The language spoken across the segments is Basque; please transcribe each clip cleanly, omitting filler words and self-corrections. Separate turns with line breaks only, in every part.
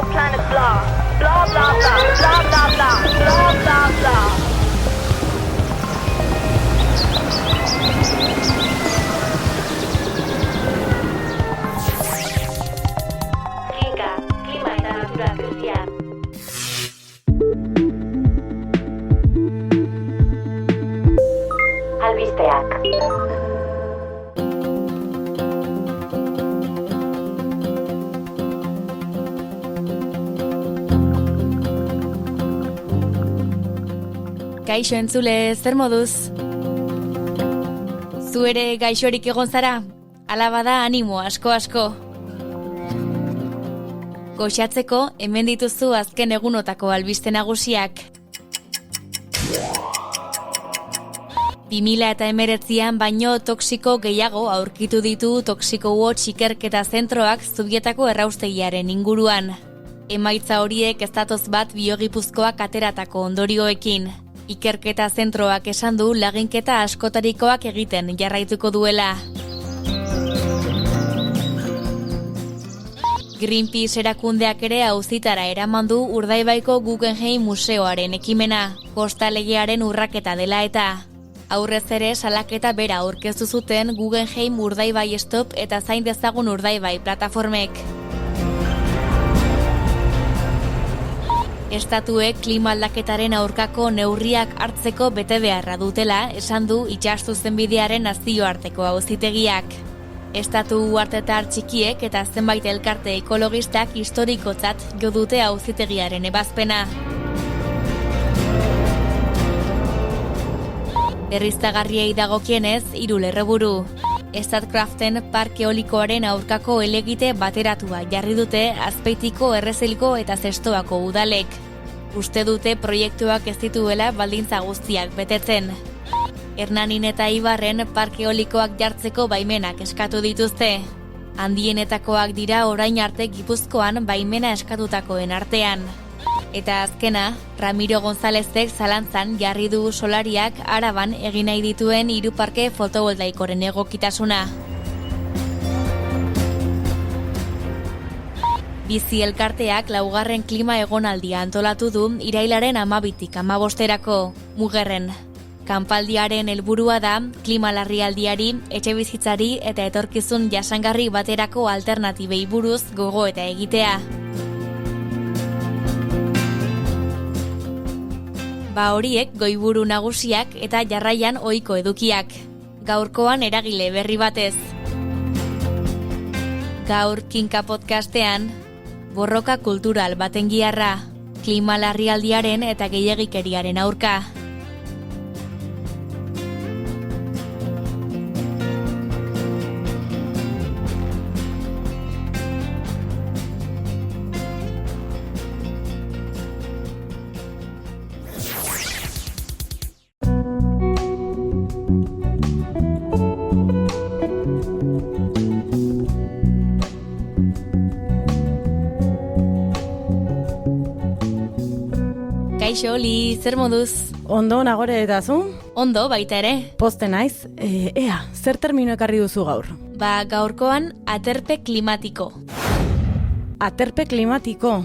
exoplanet blah. Blah, blah, blah, blah, blah, blah, blah, blah, blah. Kinka, klima eta natura krisia. Albisteak.
Gaixo entzule, zer moduz? Zu ere gaixorik egon zara? Ala bada animo asko. Goxatzeko, hemen dituzu azken egunotako albiste nagusiak. 2019an baino toxiko gehiago aurkitu ditu Toxiko Watch ikerketa zentroak Zubietako erraustegiaren inguruan. Emaitza horiek ez datoz bat Biogipuzkoak ateratako ondorioekin. Ikerketa zentroak esan du laginketa askotarikoak egiten jarraituko duela. Greenpeace erakundeak ere auzitara eraman du Urdaibaiko Guggenheim Museoaren ekimena, kostalegearen urraketa dela eta. Aurrez ere salaketa bera aurkeztu zuten Guggenheim Urdaibai Stop eta Zain dezagun Urdaibai plataformek. Estatuek klima aldaketaren aurkako neurriak hartzeko betebeharra dutela esan du itsastu zenbidearen nazioarteko auzitegiak. Estatu uhartetar txikiek eta zenbait elkarte ekologistak historikotzat jo dute auzitegiaren ebazpena. Berriztagarriei dagokienez, 3 lerroburu. Statkraften parke eolikoaren aurkako helegite bateratua jarri dute Azpeitiko, Errezilko eta Zestoako udalek. Uste dute proiektuak ez dituela baldintza guztiak betetzen. Hernanin eta Ibarren parke eolikoak jartzeko baimenak eskatu dituzte. Handienetakoak dira orain arte Gipuzkoan baimena eskatutakoen artean. Eta azkena, Ramiro Gonzalezek zalantzan jarri du Solariak Araban egin nahi dituen 3 parke fotovoltaikoren egokitasuna. Bizi elkarteak 4. klima egonaldia antolatu du irailaren 12tik 15erako, Mugerren. Kanpaldiaren helburua da klima larrialdiari, etxebizitzari eta etorkizun jasangarri baterako alternatibei buruz gogoeta egitea. Horiek goiburu nagusiak eta jarraian ohiko edukiak. Gaurkoan eragile berri batez. Gaur Kinka podcastean, borroka kultural baten giharra, klima larrialdiaren eta gehiegikeriaren aurka. Kaixo, Oli, zer moduz?
Ondo, nagore eta zu?
Ondo, baita ere.
Poste naiz, zer termino ekarri duzu gaur?
Gaurkoan aterpe klimatiko.
Aterpe klimatiko,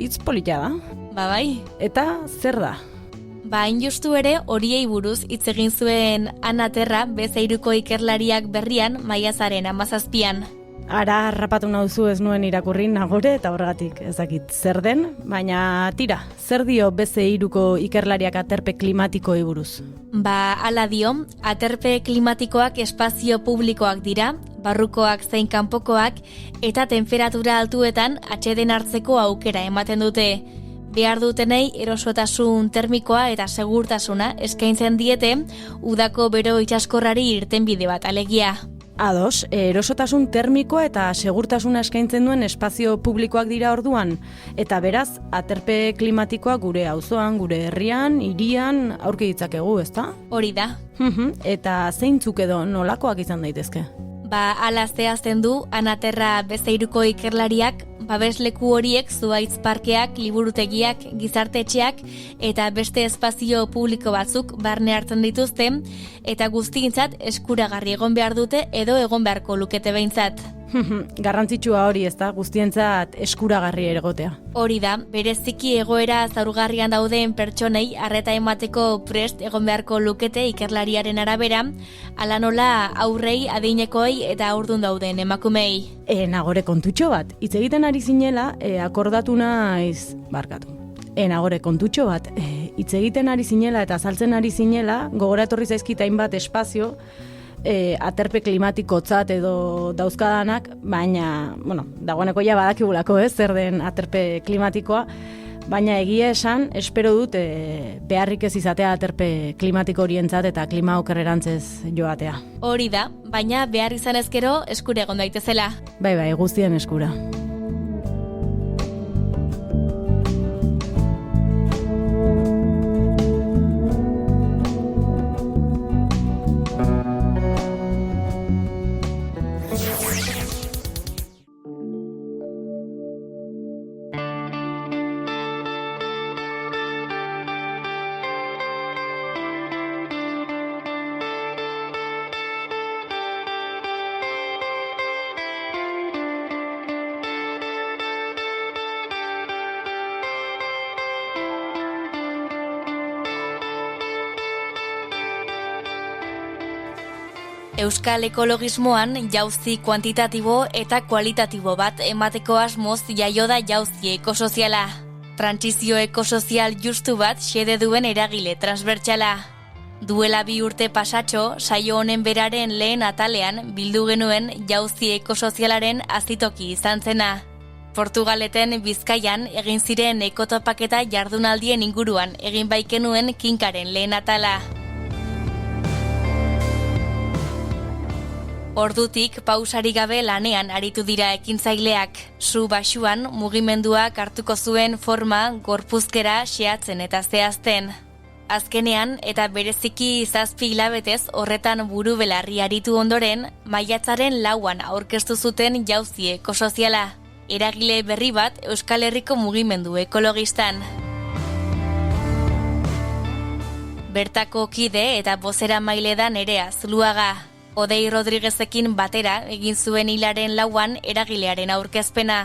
hitz polita da.
Bai.
Eta zer da?
Hain justu ere horiei buruz hitz egin zuen Ana Terra Bezeiruko ikerlariak berrian maiatzaren 17an.
Ara harrapatu nauzu ez nuen irakurri nagore eta horregatik ez dakit zer den, baina tira, zer dio Bezeiruko ikerlariak aterpe klimatikoei buruz?
Hala dio, aterpe klimatikoak espazio publikoak dira, barrukoak zein kanpokoak eta temperatura altuetan atseden hartzeko aukera ematen dute. Behar dutenei erosotasun termikoa eta segurtasuna eskaintzen diete udako bero itsaskorrari irtenbide bat alegia.
Ados, erosotasun termikoa eta segurtasuna eskaintzen duen espazio publikoak dira orduan, eta beraz, aterpe klimatikoa gure auzoan, gure herrian, hirian aurki ditzakegu, ezta?
Hori da.
Eta zeintzuk edo nolakoak izan daitezke?
Hala zehazten du Ana Terra Bezeiruko ikerlariak, babesleku horiek zuhaitz parkeak, liburutegiak, gizartetxeak eta beste espazio publiko batzuk barne hartzen dituzte eta guztientzat eskuragarri egon behar dute edo egon beharko lukete behintzat.
Garrantzitsua hori, ezta, guztientzat eskuragarri egotea.
Hori da, bereziki egoera zaurgarrian dauden pertsonei arreta emateko prest egon beharko lukete ikerlariaren arabera, ala nola aurrei, adinekoei eta haurdun dauden emakumei.
Nagore kontutxo bat, hitz egiten ari zinela, akordatu naiz, nagore kontutxo bat, hitz egiten ari zinela eta azaltzen ari zinela, gogoratorri zaizkit hainbat espazio, aterpe klimatikotzat edo dauzkadanak, baina, dagoeneko ja badakigulako, zer den aterpe klimatikoa, baina egia esan, espero dut beharrik ez izatea aterpe klimatiko horientzat eta klima okerrerantzez joatea.
Hori da, baina behar izan ezkero eskure egon daitezela.
Bai, guztien eskura.
Euskal ekologismoan jauzi kuantitatibo eta kualitatibo bat emateko asmoz jaio da jauzi ekosoziala. Trantsizio ekosozial justu bat xede duen eragile transbertsala. Duela 2 urte pasatxo, saio honen beraren lehen atalean bildu genuen jauzi ekosozialaren azitoki izan zena. Portugaleten Bizkaian egin ziren ekotopaketa jardunaldien inguruan egin baikenuen kinkaren lehen atala. Ordutik pausari gabe lanean aritu dira ekintzaileak. Su basuan mugimenduak hartuko zuen forma gorpuzkera xehatzen eta zehazten. Azkenean eta bereziki 7 hilabetez horretan buru belarri aritu ondoren, maiatzaren 4an aurkeztu zuten jauzi ekosoziala. Eragile berri bat Euskal Herriko mugimendu ekologistan. Bertako kide eta bozera maile da Nerea Zuluaga. Odei Rodriguezekin batera egin zuen hilaren 4an eragilearen aurkezpena.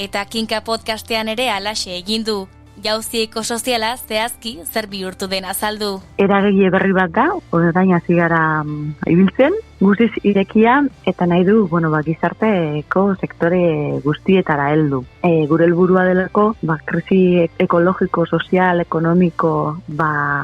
Eta Kinka podcastean ere alaxe egin du. Jauzi ekosoziala zehazki zer bihurtu den azaldu.
Eragile berri bat da, orain hasi gara ibiltzen, guztiz irekia eta nahi du, gizarteko sektore guztietara heldu. Gure helburua delako, krisi ekologiko, sozial, ekonomiko,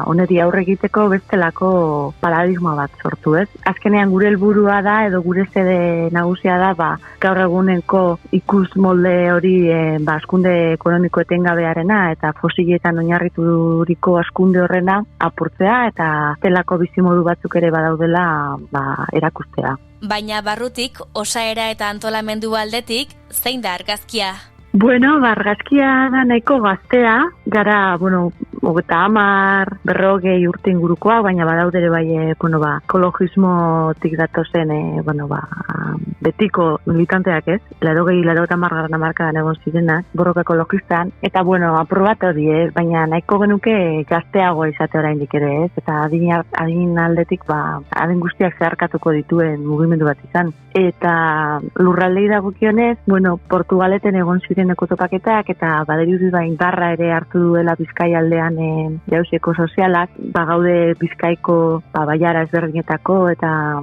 honeri aurre egiteko bestelako paradigma bat sortu, ez? Azkenean gure helburua da edo gure zede nagusia da, gaur eguneko ikus molde hori askunde ekonomiko etengabearena eta fosiletan oinarrituriko askunde horrena apurtzea eta zelako bizimodu batzuk ere badaudela erakustea.
Baina barrutik, osaera eta antolamendu aldetik, zein da argazkia?
Argazkia da nahiko gaztea, gara, 30, 40 urte ingurukoa, baina badaude ere bai, ekologismotik datozen, betiko militanteak ez, 80 hamarkadan egon zirenak, borroka ekologistan, eta apur bat hori baina nahiko genuke gazteagoa izate oraindik ere ez, eta adin aldetik, adin guztiak zeharkatuko dituen mugimendu bat izan. Eta lurraldei dagokionez, Portugaleten egon ziren ekotopaketak, eta badirudi indarra ere hartu duela Bizkaia aldean jauzi ekosozialak, gaude Bizkaiko baiara ezberdinetako, eta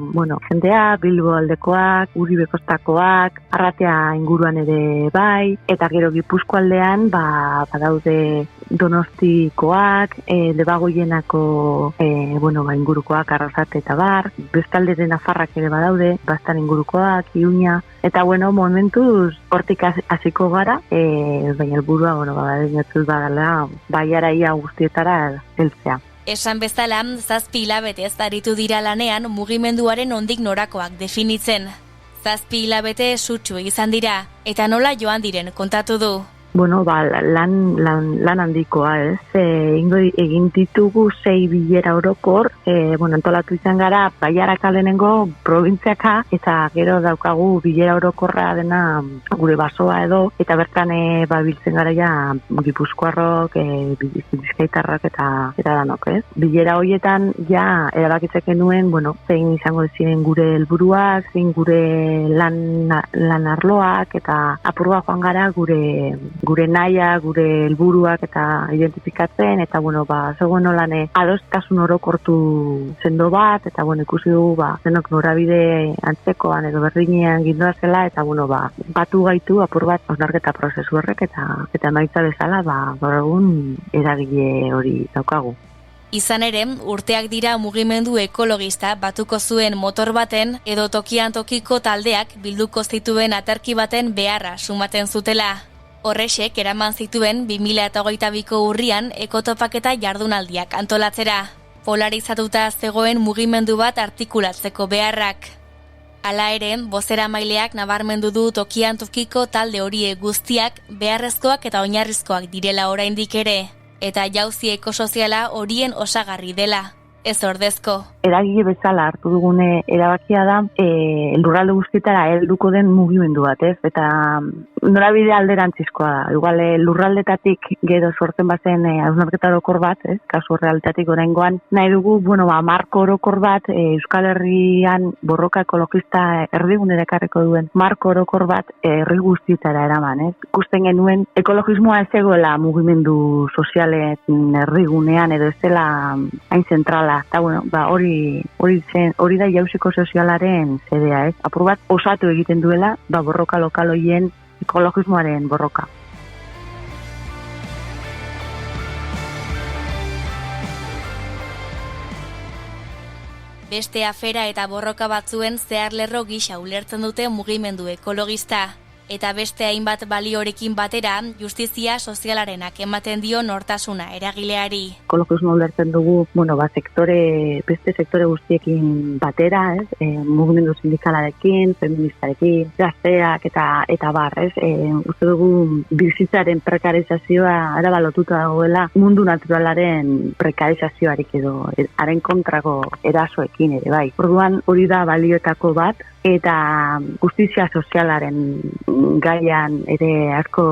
jendea, Bilbo aldekoak, Uribe kostakoak, Arratea inguruan ere bai, eta gero Gipuzko aldean badaude Donostikoak, Debagoienako ingurukoak, Arrasate eta bar, bestalderen Nafarrak ere badaude, Bastan ingurukoak, Iruña, eta momentuz hortik hasiko gara, baina helburua badala baiara ia guztietara heltzea.
Esan bezala, 7 hilabetez aritu dira lanean mugimenduaren ondik norakoak definitzen. 7 hilabete sutsu izan dira, eta nola joan diren kontatu du.
Bueno, lan handikoa, ez? Egin ditugu 6 bilera orokor, antolatu izan gara Baiaraka lehenengo probintziaka, eta gero daukagu bilera orokorra dena gure basoa edo, eta bertan biltzen gara ja Gipuzkoarrok, Bizkaitarrak eta danok, ez? Bilera horietan ja erabakitzeke nuen, zein izango ziren gure helburuak, zein gure lan arloak, eta apurua joan gara gure naia, gure helburuak eta identifikatzen, eta zegoen nolan adostasun orokortu sendo bat, eta ikusi dugu zenok norabide antzekoan edo berdinean gindoa zela, eta batu gaitu apur bat hausnarketa prozesu horrek, eta emaitza bezala gaur egun eragile hori daukagu.
Izan ere, urteak dira mugimendu ekologista batuko zuen motor baten edo tokian tokiko taldeak bilduko zituen aterki baten beharra sumaten zutela. Horrexek eraman zituen 2022ko urrian ekotopaketa jardunaldiak antolatzera. Polarizatuta zegoen mugimendu bat artikulatzeko beharrak. Hala ere, bozeramaileak nabarmendu du tokian tokiko talde horiek guztiak beharrezkoak eta oinarrizkoak direla oraindik ere, eta jauzi ekosoziala horien osagarri dela, ez ordezko.
Eragile bezala hartu dugune erabakia da, lurralde guztietara helduko den mugimendu bat, ez? Eta norabide alderantzizkoa da. Igual lurraldetatik gero sortzen bazen hausnarketa orokor bat, ez? Kasu realitatik oraingoan nahi dugu, marko orokor bat, Euskal Herrian borroka ekologista erdigunera ekarriko duen marko orokor bat herri guztietara eraman, ez? Ikusten genuen ekologismoa ez zegoela mugimendu sozialen erdigunean edo ez dela hain zentrala. Eta hori da jauziko sozialaren zedea, ez? Apur bat osatu egiten duela, borroka lokal horien ekologismoaren borroka.
Beste afera eta borroka batzuen zeharlerro gisa ulertzen dute mugimendu ekologista. Eta beste hainbat baliorekin batera, justizia sozialarenak ematen dio nortasuna eragileari.
Ekologismo ulertzen dugu, beste sektore guztiekin batera, ez? Mugimendu sindikalarekin, feministarekin, gazteak eta bar, ez? Uste dugu bizitzaren prekarizazioa arabalotuta dagoela mundu naturalaren prekarizazioarik edo haren kontrako erasoekin ere, bai. Orduan hori da balioetako bat, eta justizia sozialaren gaian ere asko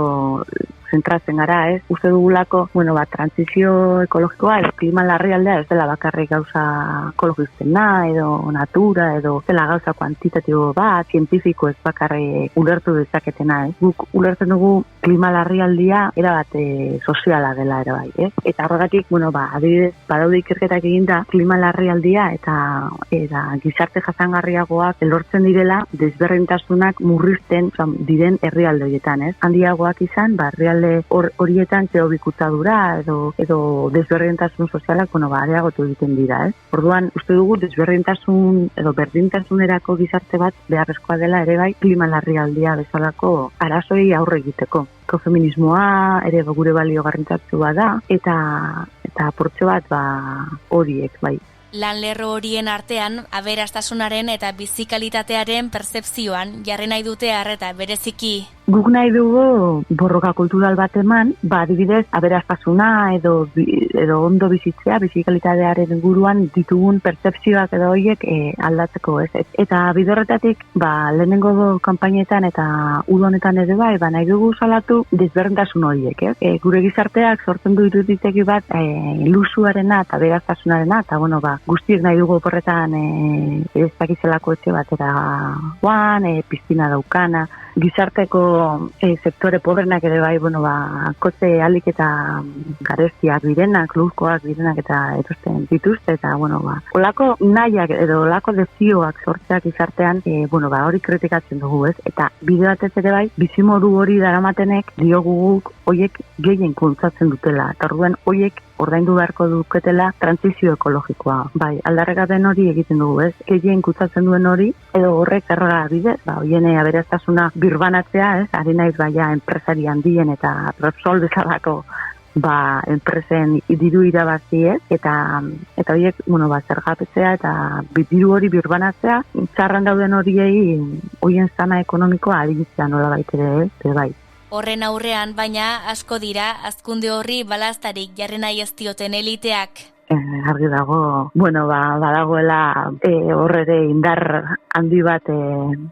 zentratzen gara, ez? Uste dugulako, transizio ekologikoa edo klima larrialdea ez dela bakarrik gauza ekologistena edo natura edo dela gauza kuantitatibo bat, zientifiko ez bakarrik ulertu dezaketena, ez? Guk ulertzen dugu klima larrialdia erabat soziala dela ere bai, ez? Eta horregatik, adibidez, badaude ikerketak eginda klima larrialdia eta gizarte jasangarriagoak lortzen direla desberdintasunak murrizten diren herrialde horietan, ez? Handiagoak izan, herrialde horietan zeobikutadura edo desberdintasun sozialak, areagotu egiten dira, ez? Orduan, uste dugu desberdintasun edo berdintasunerako gizarte bat beharrezkoa dela ere bai klima larrialdia bezalako arazoi aurre egiteko. Ekofeminismoa ere gure balio garrantzitsua da eta portxe bat horiek, bai.
Lanlerro horien artean, aberastasunaren eta bizikalitatearen pertzepzioan jarri nahi dute arreta bereziki.
Guk nahi dugu borroka kultural bat eman, adibidez, aberastasuna edo ondo bizitzea, bizikalitatearen inguruan ditugun pertzepzioak edo horiek aldatzeko, ez? Eta bidorretatik, lehenengo kanpainetan eta udo honetan ere bai, nahi dugu salatu desberdintasun horiek, ez? Gure gizarteak sortzen du iruditegi bat ilusuarena eta aberastasunarena, eta guztiek nahi dugu oporretan ez dakizelako etxe batera guan, piztina daukana, gizarteko sektore pobrenak ere bai, kotze alik eta garestiak direnak, lurkoak direnak eta erosten dituzte, eta olako nahiak edo olako dezioak sortzeak gizartean, hori kritikatzen dugu, ez? Eta bide batez ere bai, bizimodu hori daramatenek diogu guk hoiek gehien kuntzatzen dutela, eta orduan hoiek ordaindu beharko duketela trantzizio ekologikoa. Bai, aldarrikapen hori egiten dugu, ez? Gehien kutsatzen duen hori, edo horrek erraga bidez, hoien aberastasuna birbanatzea, ez? Ari naiz enpresari handien eta Repsol bezalako enpresen diru irabazi, ez? Eta horiek, zergapetzea eta diru hori birbanatzea, txarran dauden horiei hoien zana ekonomikoa aditzea nola baitere, ez? Bai.
Horren aurrean, baina, asko dira, hazkunde horri balaztarik jarri nahi ez dioten eliteak.
Argi dago, badagoela hor ere indar handi bat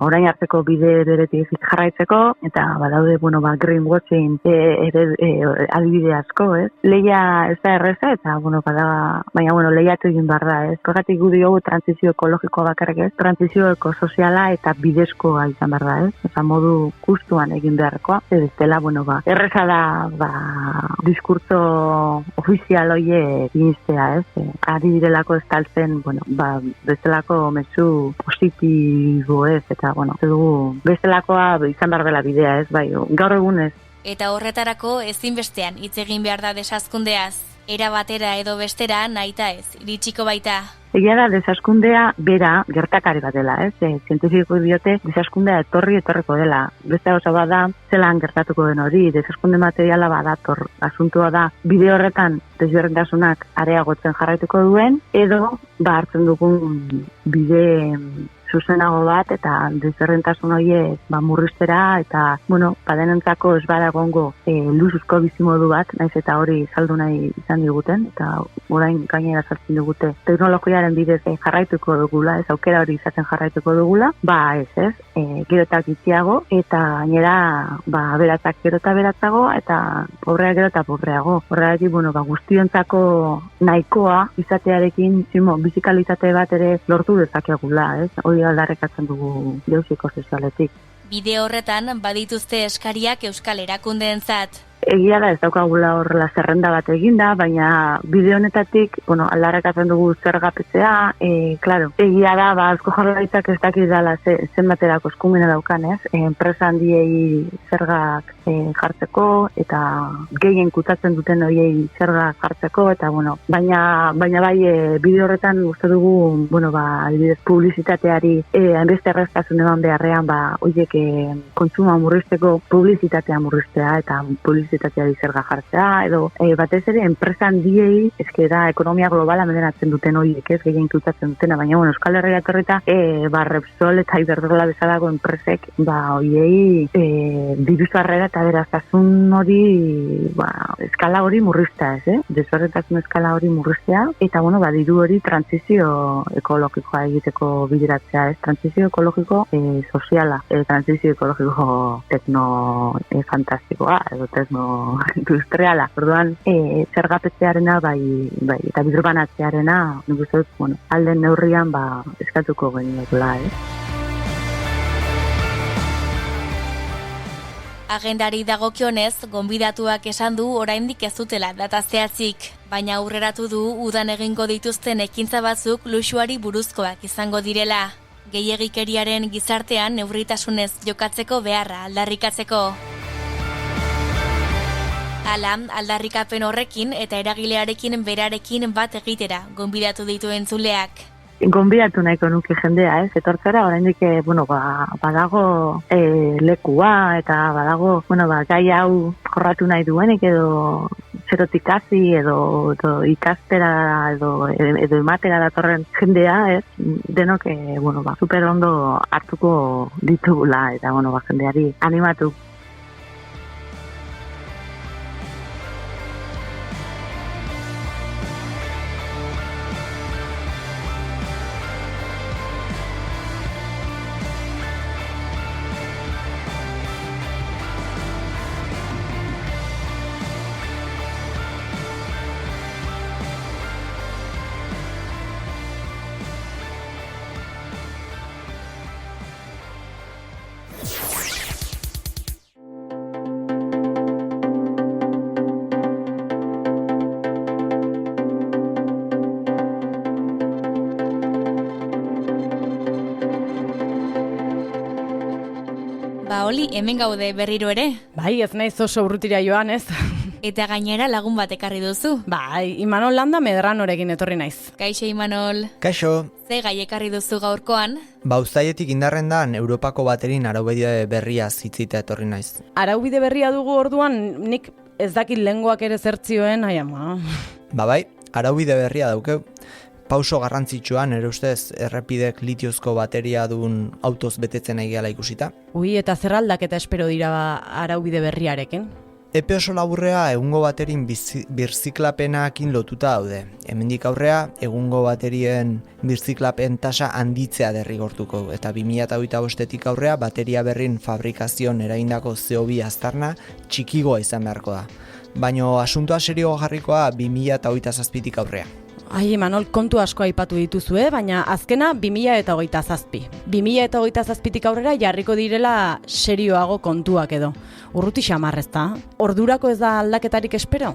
orain arteko bide beretik jarraitzeko, eta badaude, greenwashing adibide asko, ez? Leia ez da erreza, eta, baina, lehiatu egin behar da, ez? Horregatik gu diogu transizio ekologikoa bakarrik, ez? Transizio ekosoziala eta bidezkoa izan behar da, ez? Eta modu justuan egin beharrekoa, ez dela, erreza da, diskurtso ofizial hoie inistea, ez? Ari direlako estaltzen, bestelako mezu positibo ez, eta, bestelakoa izan behar dela bidea, ez, gaur egun ez.
Eta horretarako ezinbestean hitz egin behar da desazkundeaz. Era batera edo bestera nahita ez, iritsiko baita.
Egia da, desaskundea bera gertakari bat dela, ez? Zientifiko diote, desaskundea etorriko dela. Beste gauza bada, zelan gertatuko den hori, desaskunde materiala badator. Asuntua da, bide horretan desberdintasunak areagotzen jarraituko duen, edo, hartzen dugun bide zuzenago bat, eta desberdintasun horiek murriztera, eta, badenentzako ez badagongo luzuzko bizimodu bat, naiz eta hori saldu nahi izan diguten, eta orain gainera sartzen digute teknologiaren bidez jarraituko dugula, ez aukera hori izaten jarraituko dugula, ez, gero eta gitziago, eta gainera, aberatzak gero eta aberatzago, eta pobrea gero eta pobreago. Horregatik, guztiontzako nahikoa izatearekin, bizikalitate bat ere lortu dezakegula, ez? Hori aldarrekatzen dugu jauziko sozialetik.
Bide horretan badituzte eskariak euskal erakundeentzat.
Egia da, ez daukagula horrela zerrenda bat eginda, baina bide honetatik, aldarrekatzen dugu zergapetzea, claro, egia da, Eusko Jaurlaritzak ez dakit dela zenbaterako eskumena daukan, ez? Enpresa handiei zergak jartzeko, eta gehien kutatzen duten horiei zergak jartzeko, eta baina bai bide horretan uste dugu, adibidez publizitateari hainbeste erreztasun eman beharrean, horiek kontsumoa murrizteko publizitatea murriztea, eta publizitateari zerga jartzea, edo batez ere enpresa handiei, eske da ekonomia globala mendenatzen duten horiek, ez gehien kutatzen dutena, baina Euskal Herria etorrita, Repsol eta Iberdrola bezalako enpresek, horiei diru-sarrera eta beraztasun hori, eskala hori murriztea, ez, desberdintasun eskala hori murriztea, eta diru hori transizio ekologikoa egiteko bideratzea, ez, transizio ekologiko soziala, transizio ekologiko fantastikoa, edo industriala. Orduan, zergapetzearena eta birbanatzearena, nik uste dut, alden neurrian eskatuko geniokula,
Agendari dagokionez, gonbidatuak esan du oraindik ez dutela data zehatzik, baina aurreratu du udan egingo dituzten ekintza batzuk luxuari buruzkoak izango direla. Gehiegikeriaren gizartean neurritasunez jokatzeko beharra aldarrikatzeko. Hala, aldarrikapen horrekin eta eragilearekin berarekin bat egitera gonbidatu ditu entzuleak.
Gonbidatu nahiko nuke jendea, ez? Etortzera, oraindik, badago lekua, eta badago, gai hau jorratu nahi duenik, edo zerotik hasi, edo ikastera, edo ematera datorren jendea, ez? Denok, super ondo hartuko ditugula, eta, jendeari animatu.
Oli, hemen gaude berriro ere.
Bai, ez naiz oso urrutira joan, ez?
Eta gainera lagun bat ekarri duzu.
Bai, Imanol Landa Medranorekin etorri naiz.
Kaixo, Imanol.
Kaixo.
Ze gai ekarri duzu gaurkoan?
Uztailetik indarrendan Europako baterin araubide berria zitzita etorri naiz.
Araubide berria dugu orduan, nik ez dakit lengoak ere zertzioen, ai ama.
Bai, araubide berria daukeu. pauso garrantzitsuan, ere ustez, errepidek litiozko bateria duen autoz betetzen nahi gehala ikusita.
Ui, eta zer aldaketa espero dira araubide berriarekin?
Epe oso laburrea egungo baterin birziklapenakin lotuta daude. Hemendik aurrea, egungo baterien birziklapen tasa handitzea derrigortuko du. Eta 2025etik aurrea, bateria berrin fabrikazioan eraindako CO2 aztarna txikigoa izan beharko da. Baina asuntoa serio jarrikoa 2027tik aurrea.
Ai, Manol, kontu asko aipatu dituzue, baina azkena 2027. 2027tik aurrera jarriko direla serioago kontuak edo. Urruti xamar ez da? Ordurako ez da aldaketarik espero?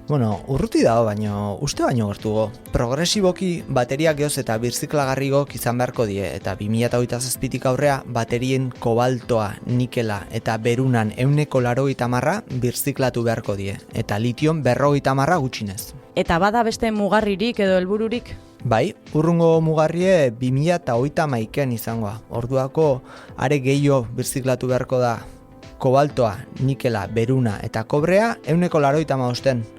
Bueno, urruti dago, baino uste baino gertugo. Progresiboki bateriak geoz eta birziklagarrigok izan beharko die, eta 2027tik aurrea baterien kobaltoa, nikela eta berunan 180 birziklatu beharko die, eta lition 50 gutxinez.
Eta bada beste mugarririk edo helbururik?
Bai, urrungo mugarrie 2031 izangoa. Orduako are gehiago birziklatu beharko da kobaltoa, nikela, beruna eta kobrea 185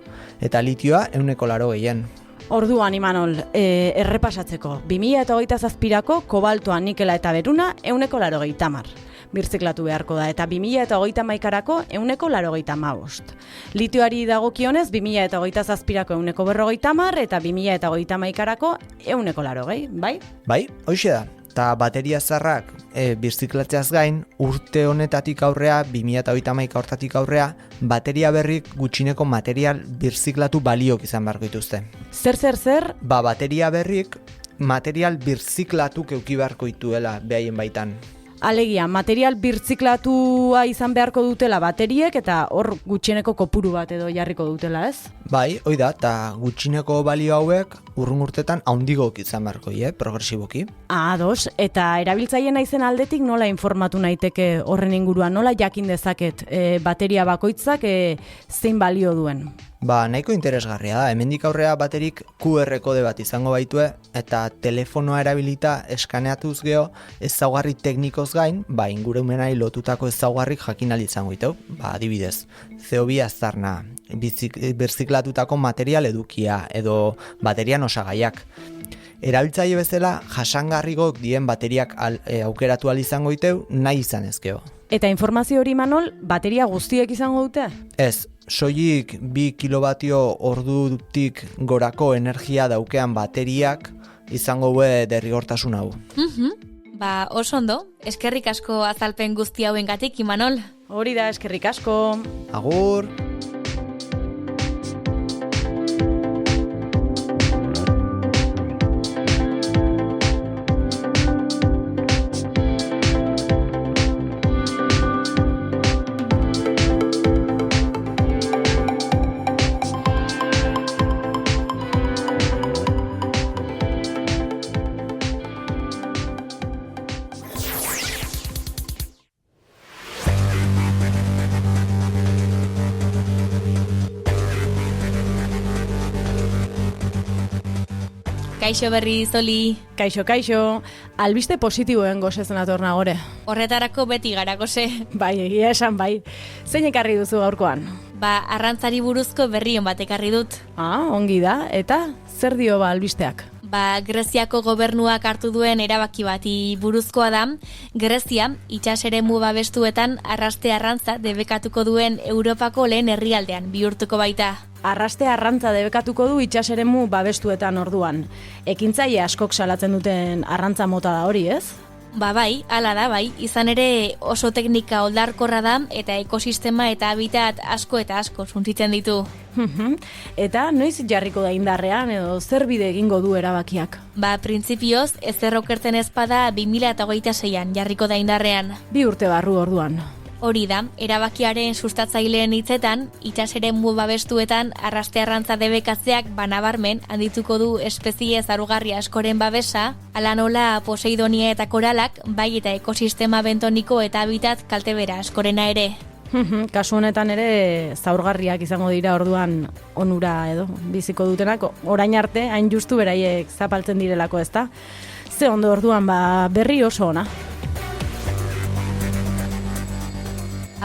eta litioa 180.
Orduan, Imanol, errepasatzeko, 2027ko kobaltoa, nikela eta beruna 180 birziklatu beharko da, eta 2031ko 185. Litioari dagokionez 2027ko 150 eta 2031ko 180, bai?
Bai, hoxe da. Eta bateria zarrak birziklatzeaz gain, urte honetatik aurrea, 2031 hortatik aurrea, bateria berrik gutxineko material birziklatu baliok izan beharko dituzte.
Zer?
Bateria berrik material birziklatu keuki beharko dituela behaien baitan.
Alegia, material birziklatua izan beharko dutela bateriek eta hor gutxieneko kopuru bat edo jarriko dutela, ez?
Bai, hoi da, eta gutxineko balio hauek urrun urtetan haundigok izan beharko, progresiboki.
Ados, eta erabiltzaile naizen aldetik nola informatu naiteke horren inguruan, nola jakin dezaket bateria bakoitzak zein balio duen?
Nahiko interesgarria da, hemendik aurrea baterik QR kode bat izango baitue eta telefonoa erabilita eskaneatuz geho ezaugarri teknikoz gain, ingurumenari lotutako ezaugarrik jakin ahal izango ditu. Adibidez, CO2 aztarna, birziklatutako material edukia edo baterian osagaiak. Erabiltzaile bezala jasangarrigok dien bateriak aukeratu ahal izango ditu nahi izan ezkeo.
Eta informazio hori, Manol, bateria guztiek izango dute?
Ez, soilik 2 kilobatio ordutik gorako energia daukean bateriak izango gue derrigortasun hau.
Oso ondo, eskerrik asko azalpen guzti hauengatik, Imanol.
Hori da, eskerrik asko.
Agur!
Kaixo berri, Zoli.
Kaixo. Albiste positiboen gozezen atorna gore.
Horretarako beti gara goze.
Bai, egia esan bai. Zein ekarri duzu gaurkoan?
Arrantzari buruzko berri on bat ekarri dut.
Ongi da. Eta zer dio albisteak?
Greziako gobernuak hartu duen erabaki bati buruzkoa da. Grezia, itsaseremu babestuetan arraste arrantza debekatuko duen Europako lehen herrialdean bihurtuko baita.
Arraste arrantza debekatuko du itsaseremu babestuetan orduan. Ekintzaile askok salatzen duten arrantza mota da hori, ez?
Bai, hala da, bai. Izan ere oso teknika oldarkorra da eta ekosistema eta habitat asko eta asko suntsitzen ditu.
Eta noiz jarriko da indarrean edo zer bide egingo du erabakiak?
Printzipioz, ezer okertzen ezpada 2026an jarriko da indarrean.
2 urte barru orduan.
Hori da, erabakiaren sustatzaileen hitzetan, itsaseremu babestuetan arraste arrantza debekatzeak banabarmen handituko du espezie zarugarri askoren babesa, hala nola Poseidonia eta koralak, bai eta ekosistema bentoniko eta habitat kaltebera askorena ere.
Kasu honetan ere zaurgarriak izango dira orduan onura edo biziko dutenak, orain arte hain justu beraiek zapaltzen direlako, ezta? Ze ondo orduan berri oso ona.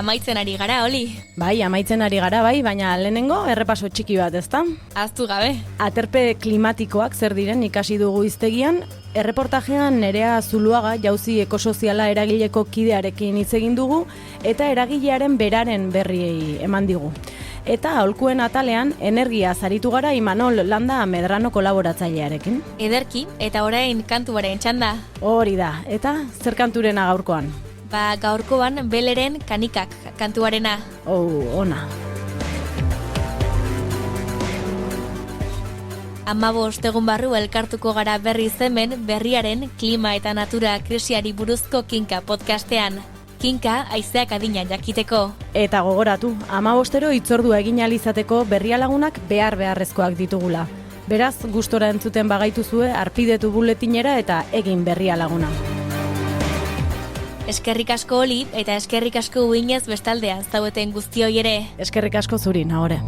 amaitzen ari gara, Oli.
Bai, amaitzen ari gara bai, baina lehenengo errepaso txiki bat, ezta?
Aztu gabe.
Aterpe klimatikoak zer diren ikasi dugu hiztegian, erreportajean Nerea Zuluaga jauzi ekosoziala eragileko kidearekin hitz egin dugu eta eragilearen beraren berriei eman digu. Eta aholkuen atalean energia zaritu gara Imanol Landa Medrano kolaboratzailearekin.
Ederki, eta orain kantuaren txanda.
Hori da, eta zer kanturena gaurkoan?
Ba, gaurkoan Beleren Kanikak kantuarena.
Ona.
15 egun barru elkartuko gara berriz hemen berriaren klima eta natura krisiari buruzko Kinka podcastean. Kinka haizeak adina jakiteko.
Eta gogoratu, 15 hitzordua egin ahal izateko berria lagunak beharrezkoak ditugula. Beraz, gustora entzuten bagaituzue arpidetu buletinera eta egin berria laguna.
Eskerrik asko Oli eta eskerrik asko uinez bestaldea zaueten guztioi ere.
Eskerrik asko zuri, Nahore.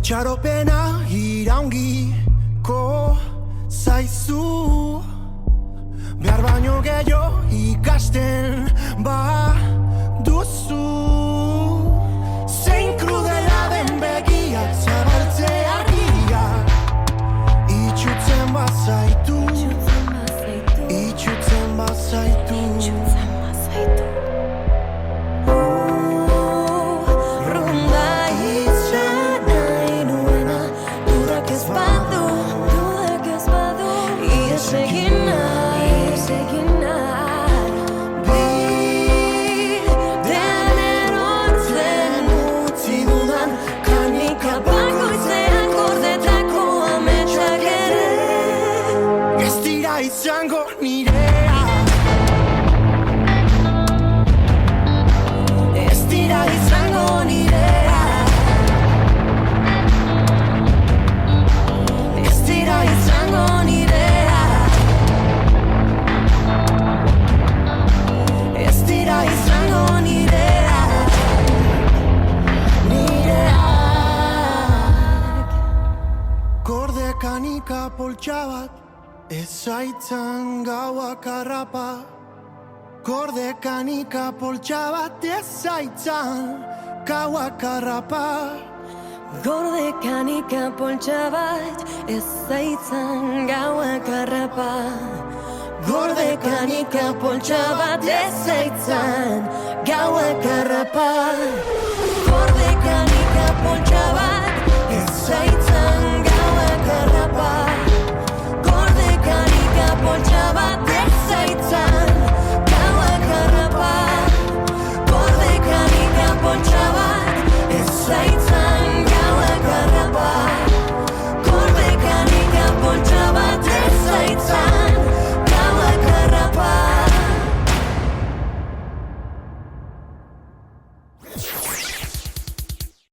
Itxaropena iraungiko zaizu, behar baino gehiago ikasten baduzu. Zein krudela den begiak zabaltzea argia, itxutzen bazaitu, itxutzen bazaitu. Izango nirea, ez dira izango nirea, ez dira izango nirea, ez dira izango nirea, nireak. Gorde kanika poltsa bat, ez zaitzan gauak harrapa. Gorde kanika poltsa bat, ez zaitzan gauak harrapa.
Gorde kanika poltsa bat, ez zaitzan gauak harrapa. Gorde kanika poltsa bat, ez zaitzan gauak harrapa. Gorde kanika poltsa bat, ez zaitzan gauak harrapa. Poltsa bat ez zaitzan gauak harrapa. Gorde kanika poltsa bat ez zaitzan gauak harrapa. Gorde kanika poltsa bat ez zaitzan gauak harrapa.